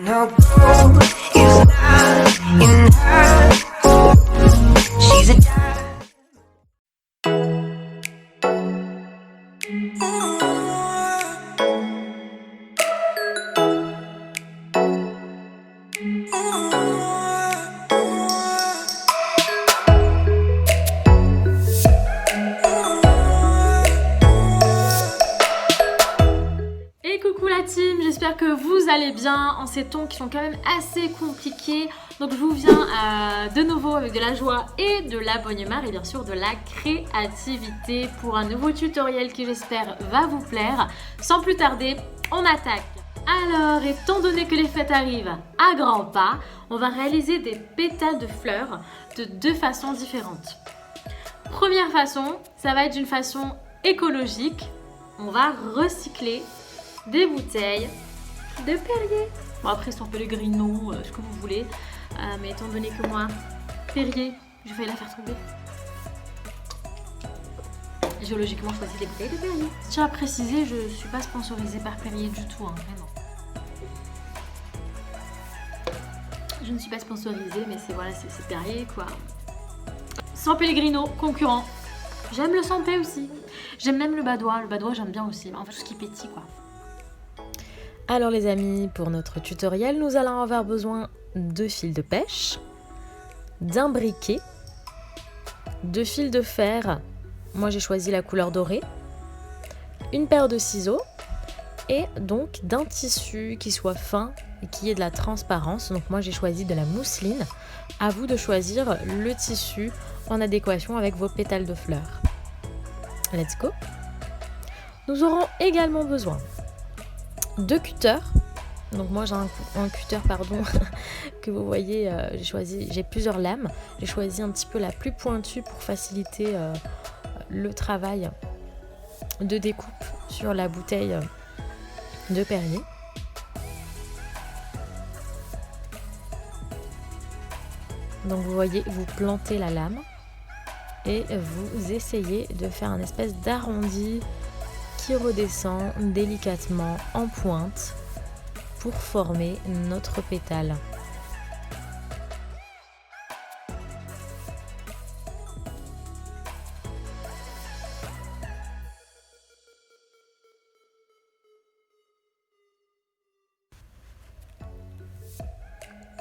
No gold is not in her. She's a Et coucou la team, j'espère que vous allez bien en ces temps qui sont quand même assez compliqués. Donc je vous viens de nouveau avec de la joie et de la bonne humeur et bien sûr de la créativité pour un nouveau tutoriel qui j'espère va vous plaire. Sans plus tarder, on attaque. Alors, étant donné que les fêtes arrivent à grands pas, on va réaliser des pétales de fleurs de deux façons différentes. Première façon, ça va être d'une façon écologique. On va recycler des bouteilles de Perrier. Bon, après, c'est un Pellegrino, ce que vous voulez. Mais étant donné que moi, Perrier, j'ai failli la faire tomber. J'ai logiquement choisi des bouteilles de Perrier. Je tiens à préciser, je ne suis pas sponsorisée par Perrier du tout, hein, vraiment. Je ne suis pas sponsorisée, mais c'est voilà, c'est Perrier, quoi. Sans Pellegrino, concurrent. J'aime le Santé aussi. J'aime même le Badois. Le Badois, j'aime bien aussi. Enfin, tout ce qui pétille, quoi. Alors les amis, pour notre tutoriel, nous allons avoir besoin de fils de pêche, d'un briquet, de fils de fer, moi j'ai choisi la couleur dorée, une paire de ciseaux et donc d'un tissu qui soit fin et qui ait de la transparence. Donc moi j'ai choisi de la mousseline. À vous de choisir le tissu en adéquation avec vos pétales de fleurs. Let's go! Nous aurons également besoin de cutters. Donc moi j'ai un cutter que vous voyez, j'ai plusieurs lames. J'ai choisi un petit peu la plus pointue pour faciliter le travail de découpe sur la bouteille de Perrier. Donc vous voyez, vous plantez la lame et vous essayez de faire un espèce d'arrondi qui redescend délicatement en pointe pour former notre pétale.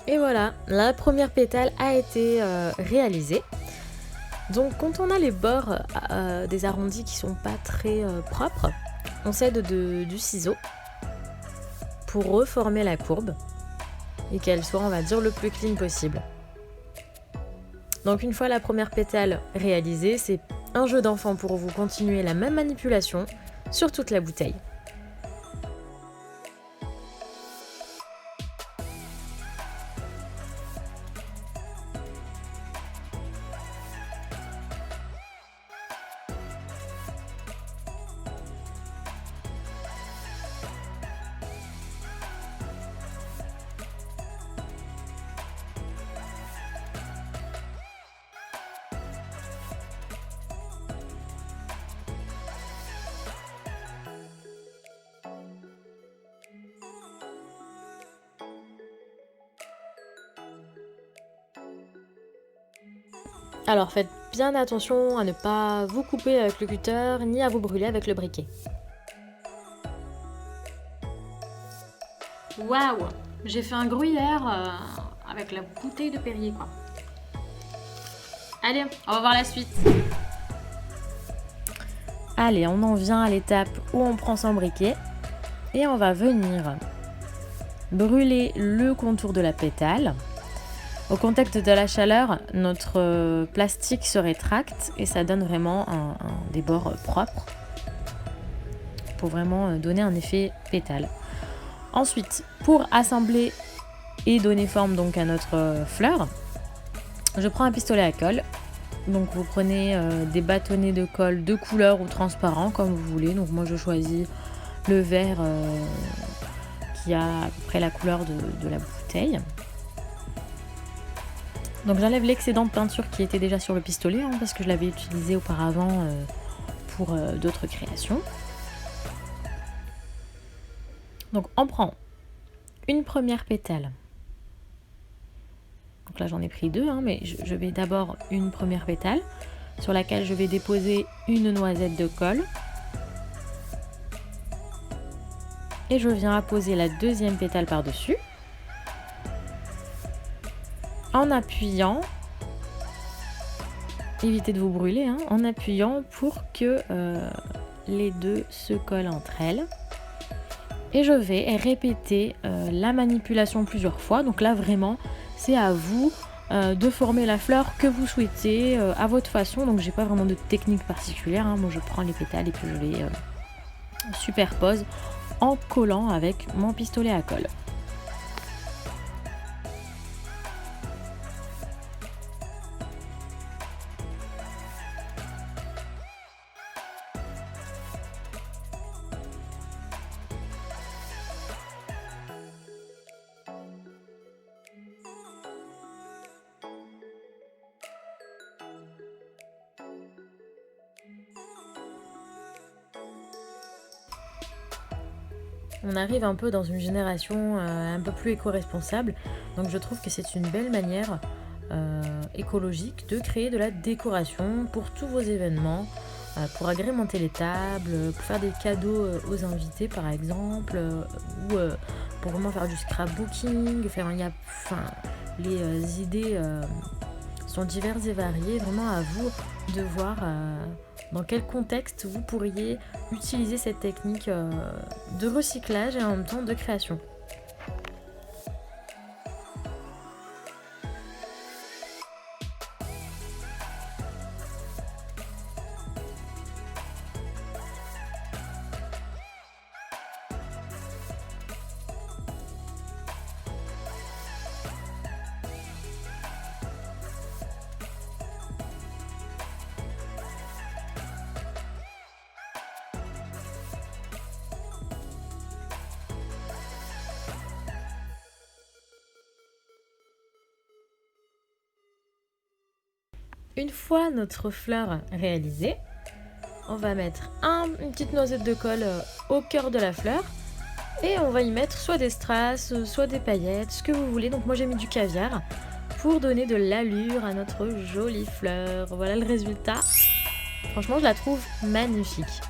Et voilà, la première pétale a été réalisée. Donc quand on a les bords des arrondis qui sont pas très propres, on s'aide du ciseau pour reformer la courbe et qu'elle soit, on va dire, le plus clean possible. Donc une fois la première pétale réalisée, c'est un jeu d'enfant pour vous continuer la même manipulation sur toute la bouteille. Alors faites bien attention à ne pas vous couper avec le cutter ni à vous brûler avec le briquet. Waouh! J'ai fait un gruyère avec la bouteille de Perrier, quoi. Allez, on va voir la suite. Allez, on en vient à l'étape où on prend son briquet et on va venir brûler le contour de la pétale. Au contact de la chaleur, notre plastique se rétracte et ça donne vraiment des bords propres pour vraiment donner un effet pétale. Ensuite, pour assembler et donner forme donc à notre fleur, je prends un pistolet à colle. Donc vous prenez des bâtonnets de colle de couleur ou transparent comme vous voulez. Donc moi je choisis le vert qui a à peu près la couleur de la bouteille. Donc j'enlève l'excédent de peinture qui était déjà sur le pistolet parce que je l'avais utilisé auparavant pour d'autres créations. Donc on prend une première pétale. Donc là j'en ai pris 2, mais je vais d'abord une première pétale sur laquelle je vais déposer une noisette de colle. Et je viens apposer la deuxième pétale par-dessus. En appuyant, évitez de vous brûler, en appuyant pour que les deux se collent entre elles. Et je vais répéter la manipulation plusieurs fois. Donc là vraiment, c'est à vous de former la fleur que vous souhaitez à votre façon. Donc j'ai pas vraiment de technique particulière. Moi je prends les pétales et puis je les superpose en collant avec mon pistolet à colle. On arrive un peu dans une génération un peu plus éco-responsable, donc je trouve que c'est une belle manière écologique de créer de la décoration pour tous vos événements, pour agrémenter les tables, pour faire des cadeaux aux invités par exemple, ou pour vraiment faire du scrapbooking. Les idées sont diverses et variées, vraiment à vous de voir dans quel contexte vous pourriez utiliser cette technique de recyclage et en même temps de création. Une fois notre fleur réalisée, on va mettre une petite noisette de colle au cœur de la fleur et on va y mettre soit des strass, soit des paillettes, ce que vous voulez. Donc moi j'ai mis du caviar pour donner de l'allure à notre jolie fleur. Voilà le résultat. Franchement je la trouve magnifique.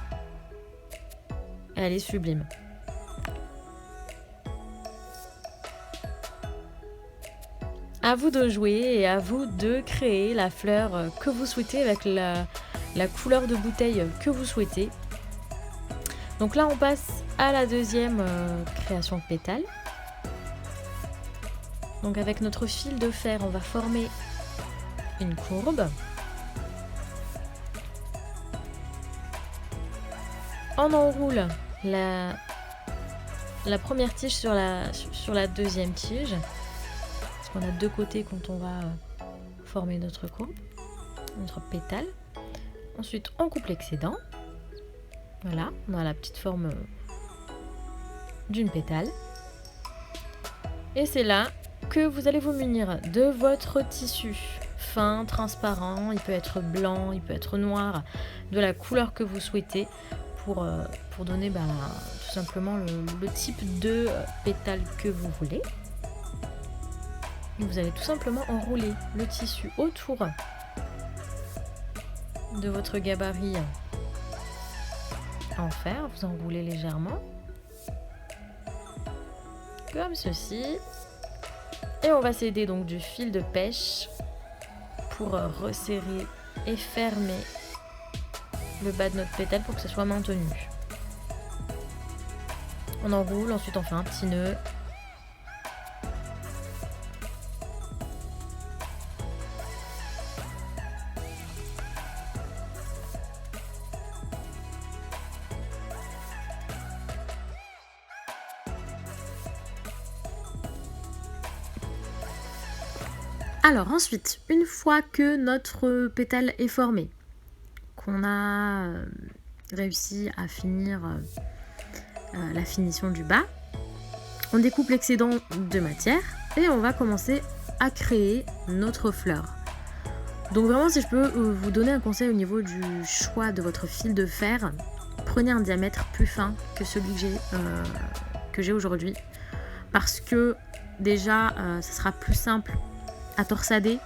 Elle est sublime. À vous de jouer et à vous de créer la fleur que vous souhaitez avec la couleur de bouteille que vous souhaitez. Donc là on passe à la deuxième création de pétales. Donc avec notre fil de fer on va former une courbe. On enroule la première tige sur la deuxième tige. On a deux côtés quand on va former notre courbe, notre pétale. Ensuite, on coupe l'excédent. Voilà, on a la petite forme d'une pétale. Et c'est là que vous allez vous munir de votre tissu fin, transparent. Il peut être blanc, il peut être noir, de la couleur que vous souhaitez pour donner tout simplement le type de pétale que vous voulez. Et vous allez tout simplement enrouler le tissu autour de votre gabarit en fer. Vous enroulez légèrement, comme ceci. Et on va s'aider donc du fil de pêche pour resserrer et fermer le bas de notre pétale pour que ce soit maintenu. On enroule, ensuite on fait un petit nœud. Alors ensuite, une fois que notre pétale est formé, qu'on a réussi à finir la finition du bas, on découpe l'excédent de matière et on va commencer à créer notre fleur. Donc vraiment, si je peux vous donner un conseil au niveau du choix de votre fil de fer, prenez un diamètre plus fin que celui que j'ai aujourd'hui. parce que déjà ça sera plus simple à torsader,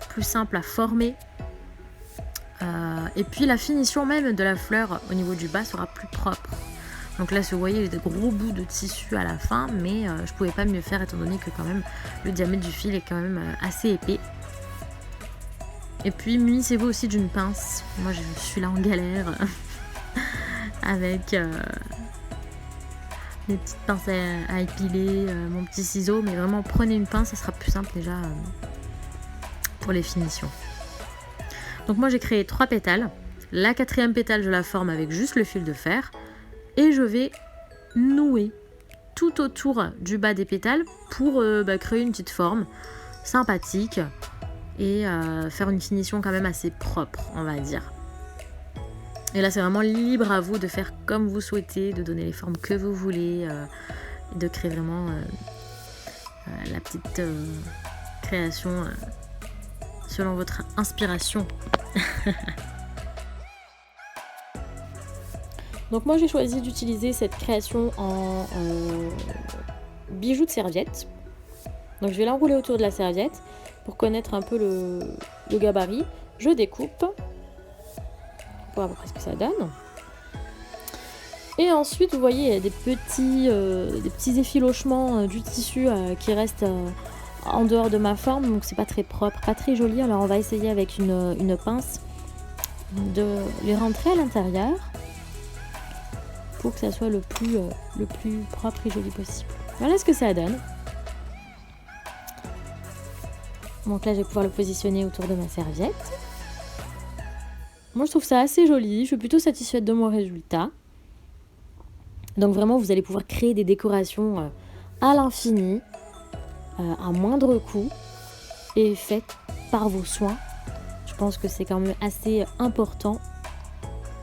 plus simple à former. Et puis la finition même de la fleur au niveau du bas sera plus propre. Donc là, vous voyez, il y a des gros bouts de tissu à la fin, mais je pouvais pas mieux faire étant donné que quand même le diamètre du fil est quand même assez épais. Et puis munissez-vous aussi d'une pince. Moi je suis là en galère avec mes petites pinces à épiler, mon petit ciseau, mais vraiment prenez une pince, ça sera plus simple déjà pour les finitions. Donc moi j'ai créé 3 pétales. La 4e pétale je la forme avec juste le fil de fer et je vais nouer tout autour du bas des pétales pour créer une petite forme sympathique et faire une finition quand même assez propre, on va dire. Et là c'est vraiment libre à vous de faire comme vous souhaitez, de donner les formes que vous voulez et de créer vraiment la petite création selon votre inspiration. Donc moi j'ai choisi d'utiliser cette création en bijoux de serviette. Donc je vais l'enrouler autour de la serviette pour connaître un peu le gabarit. Je découpe pour voir à peu près ce que ça donne. Et ensuite vous voyez il y a des petits effilochements du tissu qui restent en dehors de ma forme, donc c'est pas très propre, pas très joli. Alors on va essayer avec une pince de les rentrer à l'intérieur pour que ça soit le plus propre et joli possible. Voilà ce que ça donne. Donc là je vais pouvoir le positionner autour de ma serviette. Moi je trouve ça assez joli, je suis plutôt satisfaite de mon résultat. Donc vraiment vous allez pouvoir créer des décorations à l'infini, à moindre coût et faites par vos soins. Je pense que c'est quand même assez important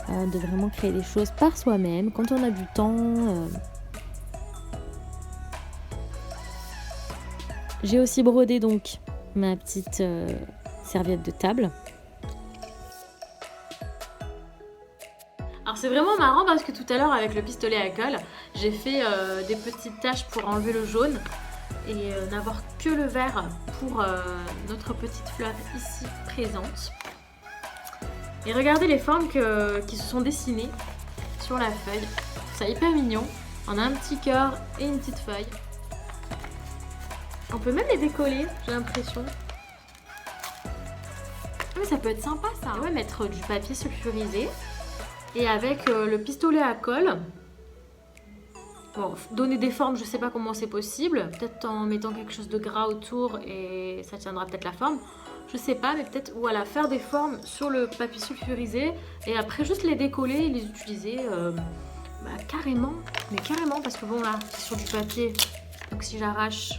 de vraiment créer des choses par soi-même quand on a du temps. J'ai aussi brodé donc ma petite serviette de table. Alors c'est vraiment marrant parce que tout à l'heure avec le pistolet à colle, j'ai fait des petites taches pour enlever le jaune et n'avoir que le vert pour notre petite fleur ici présente. Et regardez les formes qui se sont dessinées sur la feuille. C'est hyper mignon. On a un petit cœur et une petite feuille. On peut même les décoller, j'ai l'impression. Mais ça peut être sympa ça. On va mettre du papier sulfurisé. Et avec le pistolet à colle, bon, donner des formes, je sais pas comment c'est possible. Peut-être en mettant quelque chose de gras autour et ça tiendra peut-être la forme. Je sais pas, mais peut-être voilà, faire des formes sur le papier sulfurisé et après juste les décoller et les utiliser carrément. Mais carrément, parce que bon là, c'est sur du papier. Donc si j'arrache,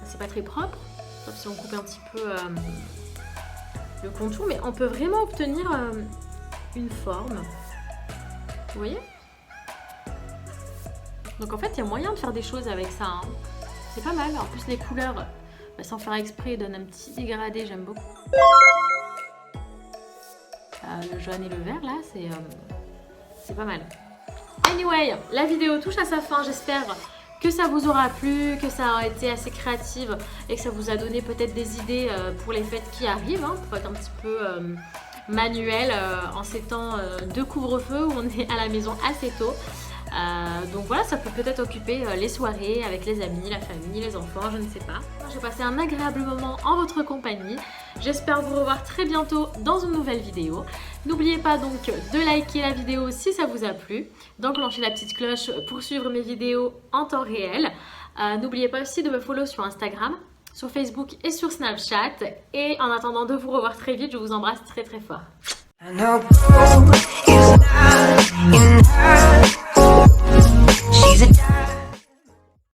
c'est pas très propre. Sauf si on coupe un petit peu le contour. Mais on peut vraiment obtenir une forme. Vous voyez? Donc en fait, il y a moyen de faire des choses avec ça. Hein. C'est pas mal. En plus, les couleurs, sans faire exprès, donnent un petit dégradé. J'aime beaucoup. Le jaune et le vert, là, c'est pas mal. Anyway, la vidéo touche à sa fin. J'espère que ça vous aura plu, que ça a été assez créatif et que ça vous a donné peut-être des idées pour les fêtes qui arrivent. Hein, pour être un petit peu manuel en ces temps de couvre-feu où on est à la maison assez tôt. Donc voilà, ça peut peut-être occuper les soirées avec les amis, la famille, les enfants, je ne sais pas. J'ai passé un agréable moment en votre compagnie. J'espère vous revoir très bientôt dans une nouvelle vidéo. N'oubliez pas donc de liker la vidéo si ça vous a plu, d'enclencher la petite cloche pour suivre mes vidéos en temps réel. N'oubliez pas aussi de me follow sur Instagram, sur Facebook et sur Snapchat. Et en attendant de vous revoir très vite, je vous embrasse très très fort. I know blue is not in her. She's a